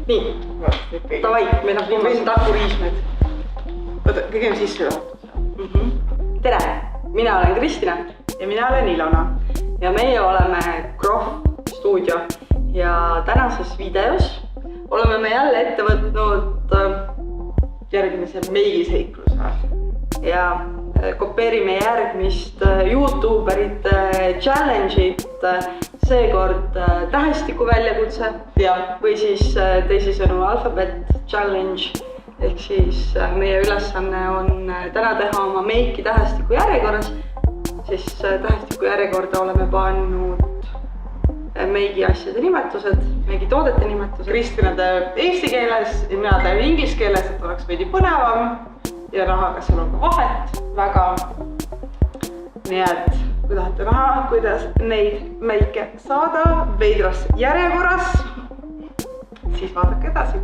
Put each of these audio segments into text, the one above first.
Nii, davai, meil on viimased takuriismed. Võta, kõigem sisse juhatud. Tere, mina olen Kristina ja mina olen Ilona. Ja meie oleme Krohv stuudio ja tänases videos oleme me jälle ette võtnud järgmise meigiseikluse ja kopeerime järgmist YouTuberite challenge'it, seekord tähestiku väljakutse või siis teisisõnu alfabet challenge. Ehk siis meie ülesanne on täna teha oma meiki tähestiku järjekorras, siis tähestiku järjekorda oleme pannud meigi asjade nimetused, meigi toodete nimetused. Kristina teeb eesti keeles ja mina teeb inglise keeles, et oleks veidi põnevam ja näha, kas seal on ka vahet väga. Nii et kui tahate näha, kuidas neid meike saada veidras järjekorras, siis vaadake edasi.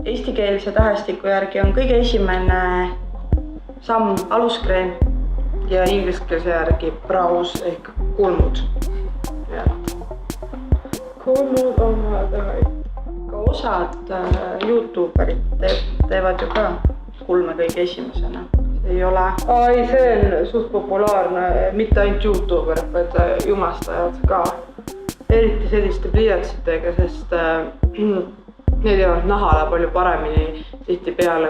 Eestikeelse tähestiku järgi on kõige esimene samm aluskreem ja ingliskeelse järgi braus ehk kulmud. Kulmud on vaja teha. Ka osad YouTuberid teevad ju ka kulme kõige esimesena. See ei ole... see on suht populaarne, mitte ainult YouTuber, vaid jumastajad ka. Eriti selliste pliiatsitega, sest need jäävad nahale palju paremini tihti peale,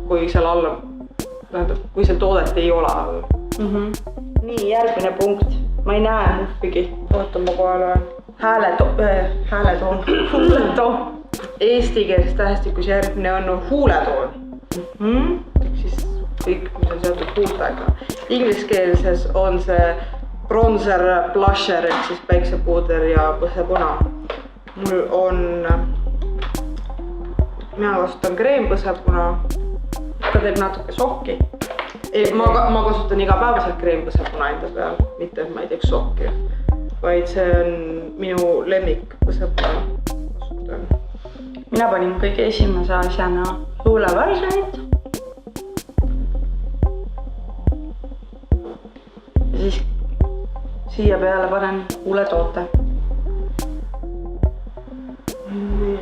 kui seal alla, kui seal toodet ei ole. Nii, järgmine punkt. Ma ei näe muffigi. Oota, ma kohe loen. Hääletoon. Huuletoon. Eestikeelses tähestikus järgmine on huuletoon. Ehk siis kõik, mis on seotud huultega. Ingliskeelses on see bronzer, blusher ehk siis päiksepuuder ja põsepuna. Mul on, mina kasutan kreempõsepuna. Ta teeb natuke sokki. Ma kasutan igapäevaselt kreempõsepuna enda peal, mitte et ma ei teeks sokki, vaid see on minu lemmik põsepuna. Mina panin kõige esimese asjana huulevarsenit. Ja siis siia peale panen huuletoote. Nii.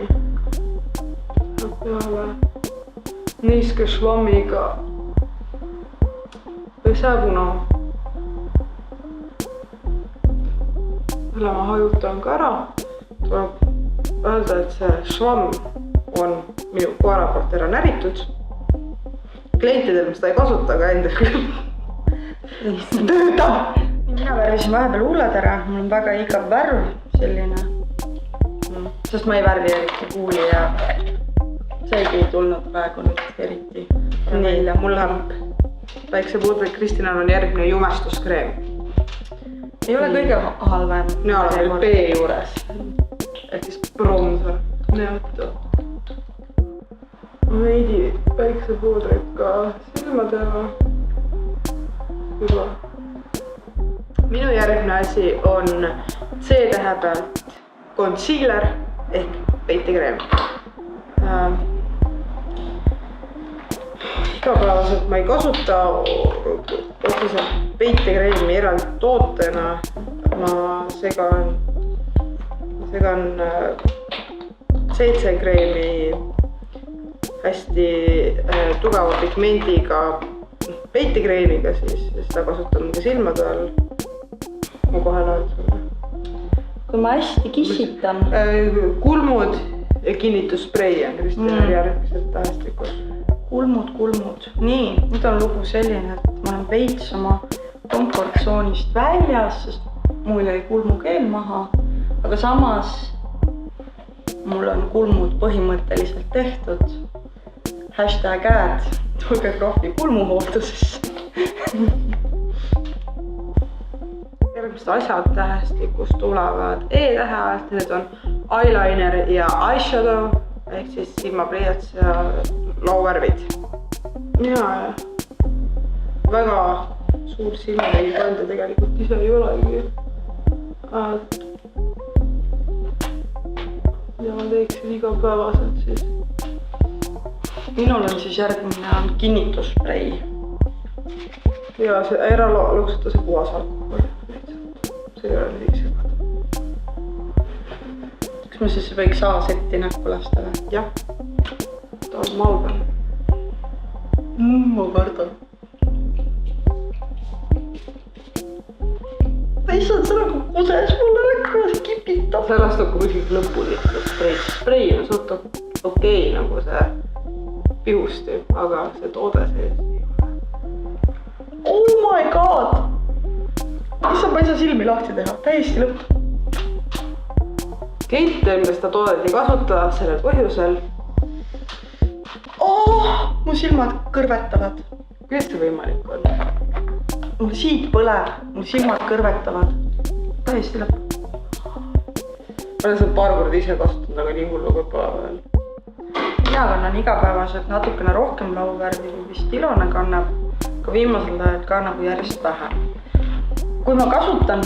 Peale niiske švammiga pesepuna. Selle ma hajutan ka ära. Tuleb öelda, et see švamm on minu koera poolt ära näritud. Klientidel ma seda ei kasuta, aga endal küll töötab. Mina värvisin vahepeal huuled ära. Mul on väga igav värv selline. Sest ma ei värvi eriti huuli ja seegi ei tulnud praegu nüüd eriti. Nii, mul läheb päiksepuudri. Kristinal on järgmine jumestuskreem. Ei ole kõige halvem. Mina olen veel B juures. Ehk siis bronzer. Näotu. Veidi päiksepuudrit ka silmadele. Juba. Minu järgmine asi on C-tähe pealt concealer ehk peitekreem. Igapäevaselt ma ei kasuta otseselt peitekreemi eraldi tootena. Ma segan CC-kreemi hästi tugeva pigmendiga peitekreemiga, siis seda kasutan ka silmade all. Ma kohe loen sulle. Kui ma hästi kissitan. Kulmud ja kinnitusspray on Kristina järgmiselt tähestikus. Kulmud. Nii, nüüd on lugu selline, et ma olen veits oma komfortsoonist väljas, sest mul jäi kulmukeel maha, aga samas mul on kulmud põhimõtteliselt tehtud. #ad, tulge Krohvi kulmuhooldusesse. Järgmised asjad tähestikust tulevad E-tähe alt, need on eyeliner ja eyeshadow ehk siis silmapliiats ja lauvärvid. Mina väga suur silmatägi kanda tegelikult ise ei olegi. Ja ma teeksin igapäevaselt siis. Minul on siis järgmine kinnitusspray. ja see ära loksuta see puhas alkohol. See ei ole nii segada. Kas ma siis võiks A-setti näkku lasta või? Jah, ta on malbel. Ma kardan. Issand, see nagu kuses mulle näkku ja see kipitab. Sellest on kuskil lõpuni sprei on suht okei nagu see pihusti, aga see toode sees ei ole. Oh my god! Issand, ma ei saa silmi lahti teha, täiesti lõpp. Keit enne seda toodet ei kasuta sellel põhjusel. Mu silmad kõrvetavad. Kuidas see võimalik on? Mul siit põleb, mul silmad kõrvetavad. Täiesti lõpp. Ma olen seda paar korda ise kasutanud, aga nii hullu kui pole veel. Mina kannan igapäevaselt natukene rohkem lauvärvi kui vist Ilona kannab, aga viimasel ajal ka nagu järjest vähem. Kui ma kasutan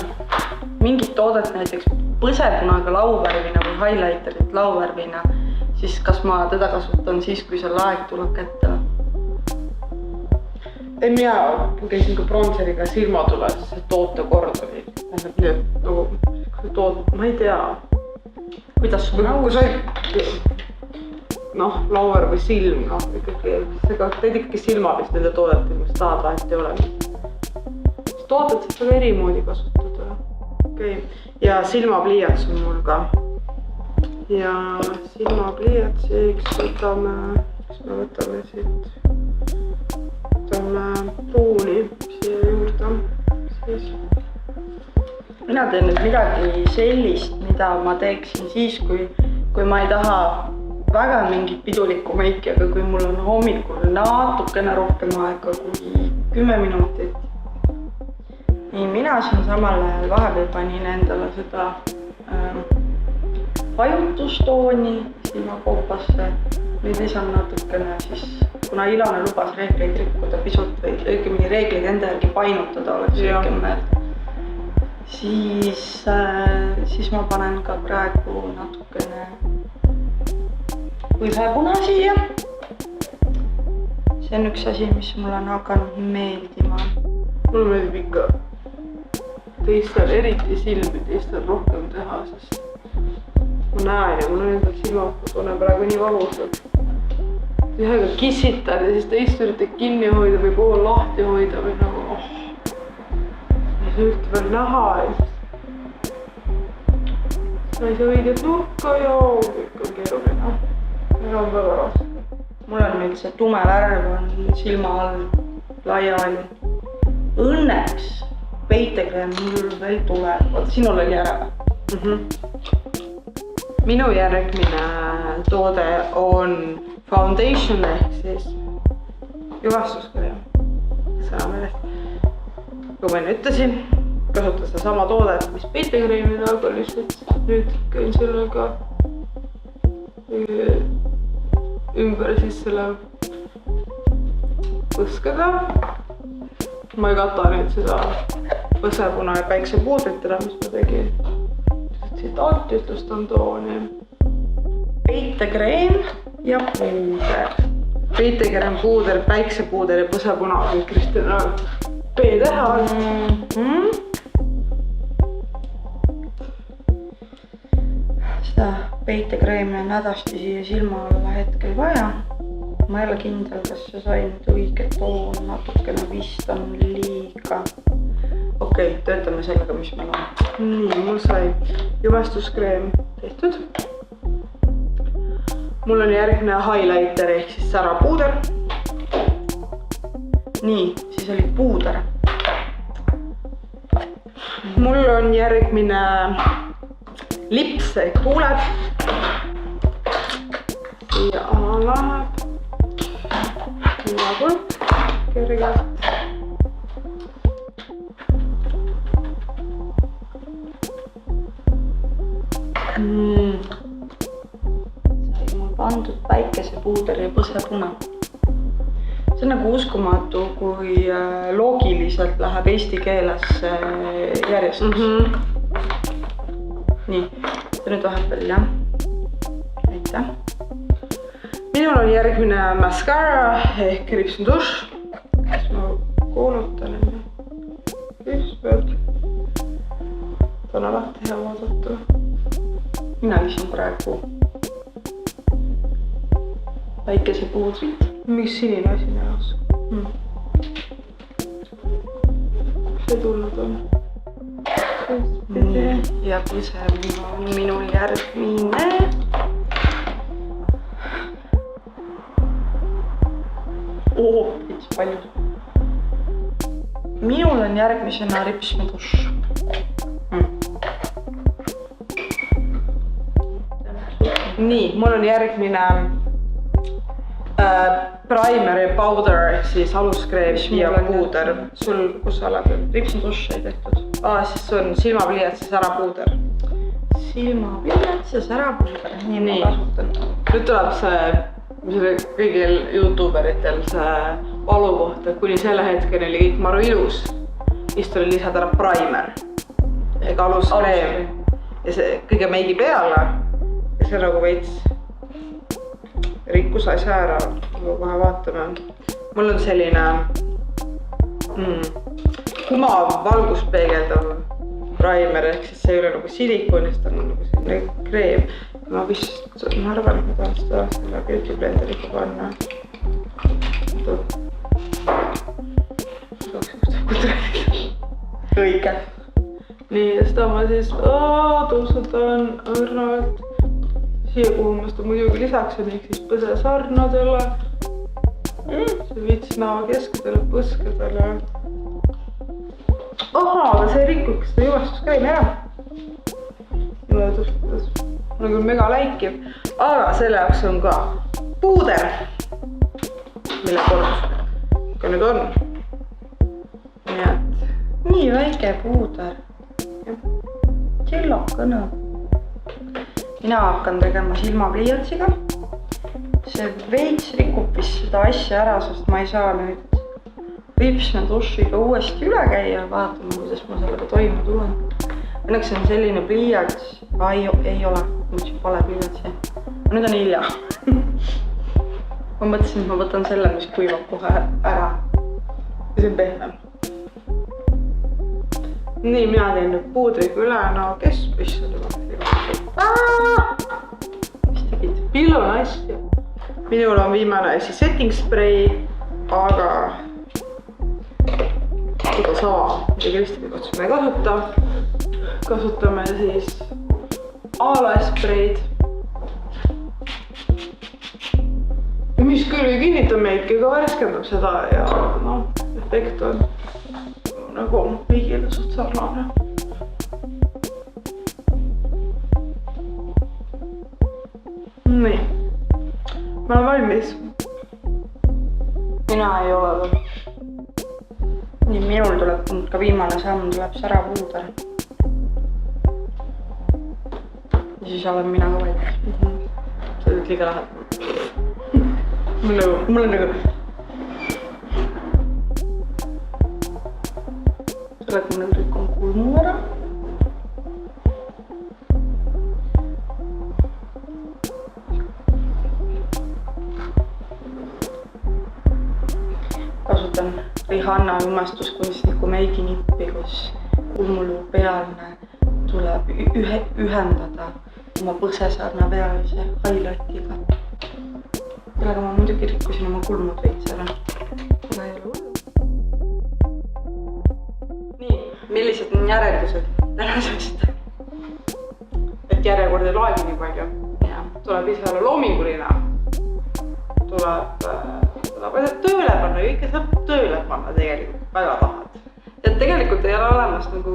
mingit toodet näiteks põsepunaga lauvärvina või highlighterit lauvärvina, siis kas ma teda kasutan siis, kui see laeg tuleb kätte? Ei, mina käisin ka bronseriga silmatules, see tootekord oli. Ma ei tea. Kuidas sul näus? Lauer või silm, ikkagi. Teed ikkagi silmalist nende toodet, mis tahad vahet ei ole. Toodet saab väga eri moodi kasutada. Okay. Ja silmapliiats on mul ka. Ja silmapliiatsiks võtame siit. Võtame pruuni siia juurde. Mina teen nüüd midagi sellist, mida ma teeksin siis, kui ma ei taha väga mingit pidulikku meiki, aga kui mul on hommikul natukene rohkem aega kui 10 minutit. Nii, mina siin samal ajal vahepeal panin endale seda hajutustooni silmakoopasse. Nüüd lisan natukene siis, kuna Ilona lubas reegleid rikkuda pisut või õigemini reegleid enda järgi painutada oleks õigem meeld. Siis ma panen ka praegu natukene põsepuna siia. See on üks asi, mis mulle on hakanud meeldima. Mulle meeldib ikka teistel, eriti silmi teistel rohkem teha, sest ma näen ja mul on endal silmad, ma tunnen praegu nii valusalt. Ühega kissitad ja siis teist üritad kinni hoida või pool lahti hoida või nagu ja see üritab veel näha ja sa ei saa õiget nurka ja kõik on keeruline. Meil on väga raske. Mul on nüüd see tume värv on silma all laiali. Õnneks peitekreem mul veel tuleb. Oota, sinul oli ära või? Minu järgmine toode on foundation ehk siis juvastuskreem. Sõna meelest. Kui ma enne ütlesin, kasutan seda sama toodet, mis peitekreemina, aga lihtsalt nüüd käin sellega ümber siis selle põskega. Ma ei kata nüüd seda põsepuna ja päiksepuudrit ära, mis ma tegin. Siit alt ütlustan tooni. Peitekreem ja puuder. Peitekreem, puuder, päiksepuuder ja põsepuna on Kristjana B-teha alt. Seda peitekreemi on hädasti siia silma alla hetkel vaja. Ma ei ole kindel, kas see sai nüüd õige toon, natukene vist on liiga. Okei, töötame sellega, mis meil on. Nii, mul sai juvestuskreem tehtud. Mul on järgmine highlighter ehk siis särapuuder. Nii, siis oli puuder. Mul on järgmine lips ehk huuled. Ja läheb nagu kergelt. Sai mul pandud päikesepuuder ja põsepuna. See on nagu uskumatu, kui loogiliselt läheb eesti keeles järjestus. Nii, see nüüd vahepeal jah. Aitäh. Minul on järgmine mascara ehk Ripson Dush. Siis ma kuulutan alati hea vaadata. Mina lisan praegu päikesepuudrit. Miks sinine asi näos? See tulnud on? Ja põse on minul järgmine. Veits palju. Minul on järgmisena ripsmeduš. Nii, mul on järgmine primer ja powder ehk siis aluskreem ja puuder. Sul, kus sa oled? Ripsmeduš sai tehtud. Siis on silmapliiats ja särapuuder. Silmapliiats ja särapuuder. Nii ma kasutan. Nüüd tuleb see kõigil youtuberitel see valukoht, et kuni selle hetkeni oli kõik maru ilus. Siis tuli lisada ära primer ega aluskreem ja see kõige meigi peale ja see nagu veits rikkus asja ära. Kohe vaatame. Mul on selline kumav valgust peegeldav primer ehk siis see ei ole nagu silikonist, ta on nagu selline kreem. Ma arvan, et ma tahan seda selle beauty blenderiga panna. Õige. Nii, ja seda ma siis tuusutan õrnalt siia, kuhu ma seda muidugi lisaksin, ehk siis põsesarnadele. See vits näo keskedele, põskedele. Aga see ei rikuks seda juvastuskreemi ära. Mulle tustutas. Mul on küll mega läikiv, aga selle jaoks on ka puuder, mille korrus ka nüüd on. Nii väike puuder. Tillokõne. Mina hakkan tegema silmapliiatsiga. See veits rikub vist seda asja ära, sest ma ei saa nüüd ripsmedušiga uuesti üle käia. Vaatame, kuidas ma sellega toime tulen. Õnneks on selline pliiats. Ei ole. Mõtlesin pale pliiatsi. Nüüd on hilja. Ma mõtlesin, et ma võtan selle, mis kuivab kohe ära. Ja see on pehmem. Nii, mina teen nüüd puudriga üle. No, kes pissad juba? Mis tegid? Pillu on asja. Minul on viimane siis setting spray, aga seda sama. Ja Kristini kohtus me ei kasuta. Kasutame siis alaspreid. Mis küll ei kinnita meidki, aga värskendab seda ja efekt on nagu kõigile suht sarnane. Nii, ma olen valmis. Mina ei ole veel. Nii, minul tuleb ka viimane samm, tuleb särapuuder. Ja siis olen mina ka valmis. Sa oled liiga lähedal. Mul on nagu sellega ma nüüd rikon kulmu ära. Kasutan Rihanna umestuskunstniku meiginippi, kus kulmulu pealne tuleb ühendada oma põsesarna pealise highlightiga. Sellega ma muidugi rikkusin oma kulmud veits ära. Aga ei ole hullu. Nii, millised on järeldused tänasest? Et järjekord ei loegi nii palju. Tuleb ise olla loominguline. Tuleb tööle panna, kõike saab tööle panna tegelikult, väga tahad. Et tegelikult ei ole olemas nagu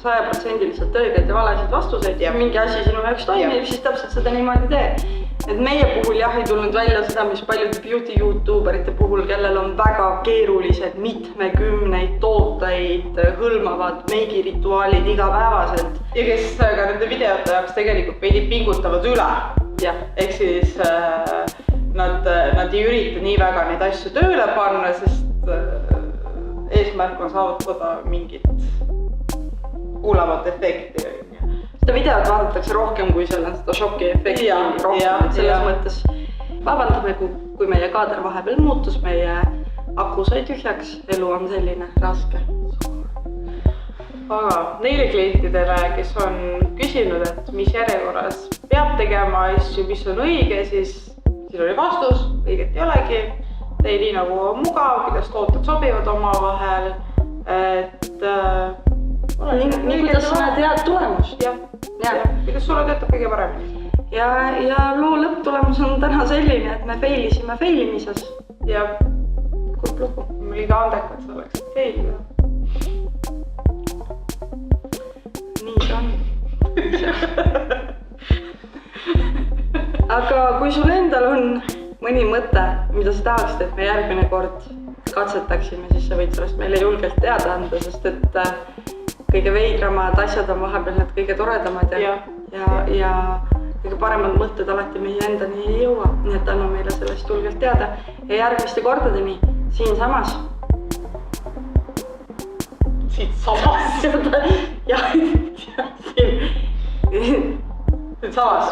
100% õigeid ja valesid vastuseid ja mingi asi sinu jaoks toimib, siis täpselt seda niimoodi tee. Et meie puhul jah ei tulnud välja seda, mis paljud beauty youtuberite puhul, kellel on väga keerulised mitmekümneid tooteid hõlmavad meigirituaalid igapäevaselt. Ja kes ka nende videote jaoks tegelikult veidi pingutavad üle. Ehk siis nad ei ürita nii väga neid asju tööle panna, sest eesmärk on saavutada mingit kuulavat efekti. Seda videot vaadatakse rohkem kui seda šoki efekti rohkem, et selles mõttes vabandame, kui meie kaader vahepeal muutus, meie aku sai tühjaks, elu on selline raske. aga neile klientidele, kes on küsinud, et mis järjekorras peab tegema asju, mis on õige, siis siin oli vastus, õiget ei olegi. Tee nii nagu on mugav, kuidas tooted sobivad omavahel, et nii kuidas sa näed head tulemust. Jah, kuidas sulle töötab kõige paremini. Ja loo lõpptulemus on täna selline, et me failisime failimises. Ja kurb lugu. Ma liiga andekad sa oleks failida. Nii see on. Aga kui sul endal on mõni mõte, mida sa tahaksid, et me järgmine kord katsetaksime, siis sa võid sellest meile julgelt teada anda, sest et kõige veidramad asjad on vahepeal need kõige toredamad ja kõige paremad mõtted alati meie endani ei jõua, nii et anna meile sellest julgelt teada ja järgmiste kordadeni siinsamas. Siinsamas? Jah, siin. Siinsamas.